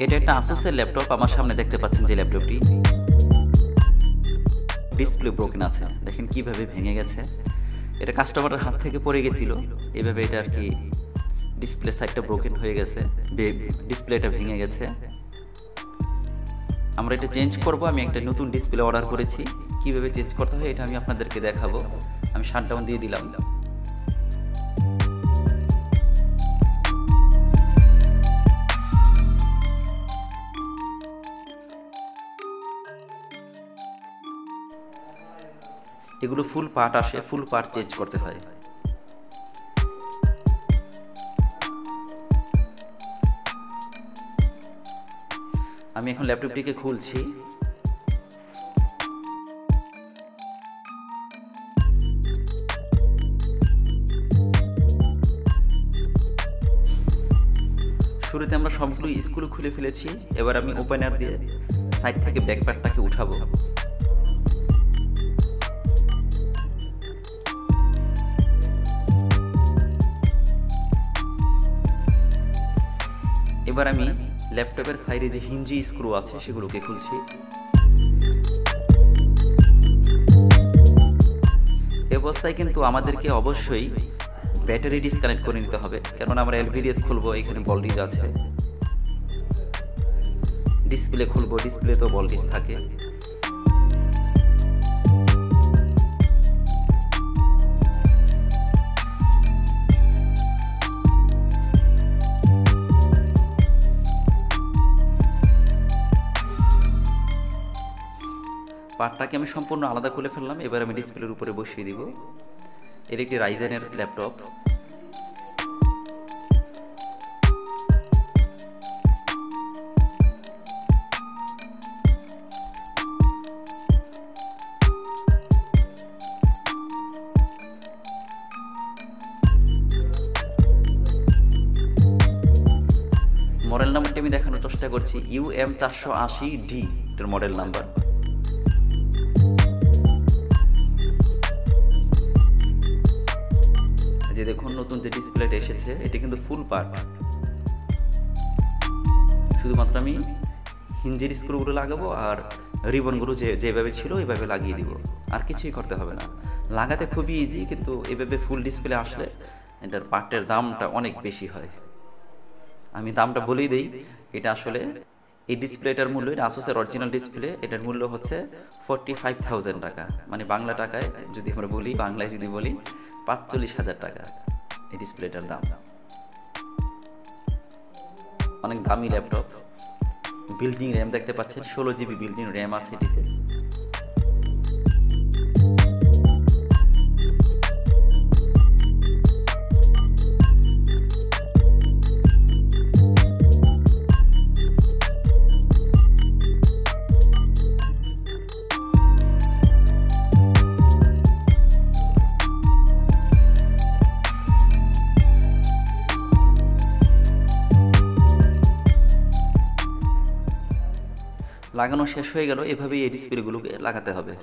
এটা একটা আসুসের ল্যাপটপ। আমার সামনে দেখতে পাচ্ছেন যে ল্যাপটপটি ডিসপ্লে ব্রোকেন আছে, দেখেন কিভাবে ভেঙে গেছে। এটা কাস্টমারের হাত থেকে পড়ে গেছিল, এভাবে এটা আর কি ডিসপ্লে সাইডটা ব্রোকেন হয়ে গেছে, ডিসপ্লেটা ভেঙে গেছে। আমরা এটা চেঞ্জ করব। আমি একটা নতুন ডিসপ্লে অর্ডার করেছি, কিভাবে চেঞ্জ করতে হয় এটা আমি আপনাদেরকে দেখাবো। আমি শাটডাউন দিয়ে দিলাম। এগুলো ফুল পার্ট আসে, ফুল পার্ট চেঞ্জ করতে হয়। আমি এখন ল্যাপটপটিকে খুলছি। শুরুতে আমরা সবগুলো স্ক্রু খুলে ফেলেছি। এবার আমি ওপেনার দিয়ে সাইড থেকে ব্যাক পার্টটাকে উঠাবো। এবার আমি ল্যাপটপের সাইডে যে হিঞ্জি স্ক্রু আছে সেগুলোকে খুলছি। এই অবস্থায় কিন্তু আমাদেরকে অবশ্যই ব্যাটারি ডিসকানেক্ট করে নিতে হবে, কেননা আমরা এলভিডিএস খুলবো, এখানে ভোল্টেজ আছে। ডিসপ্লে খুলবো, ডিসপ্লেতেও ভোল্টেজ থাকে। পার্টটাকে আমি সম্পূর্ণ আলাদা করে ফেললাম। এবার আমি ডিসপ্লের উপরে বসিয়ে দিব। এর একটি রাইজেনের ল্যাপটপ। মডেল নাম্বারটি আমি দেখানোর চেষ্টা করছি, UM480D এটার মডেল নাম্বার। যে দেখুন নতুন যে ডিসপ্লেটা এসেছে এটা কিন্তু ফুল পার্ট। শুধুমাত্র আমি হিঞ্জের স্ক্রুগুলো লাগাবো আর রিবনগুলো যেভাবে ছিল এভাবে লাগিয়ে দিব, আর কিছুই করতে হবে না। লাগাতে খুবই ইজি, কিন্তু এভাবে ফুল ডিসপ্লে আসলে এটার পার্টের দামটা অনেক বেশি হয়। আমি দামটা বলেই দিই, এটা আসলে এই ডিসপ্লেটার মূল্য, এটা আসুসের অরিজিনাল ডিসপ্লে, এটার মূল্য হচ্ছে 45,000 টাকা। মানে বাংলা টাকায় যদি আমরা বলি, বাংলায় যদি বলি 45,000 টাকা এই ডিসপ্লেটার দাম। অনেক দামি ল্যাপটপ। বিল্ডিং র্যাম দেখতে পাচ্ছেন, 16 GB বিল্ডিং র্যাম আছে এটিতে। লাগানো শেষ হয়ে গেল। এভাবেই এই ডিসপ্লেগুলোকে লাগাতে হবে।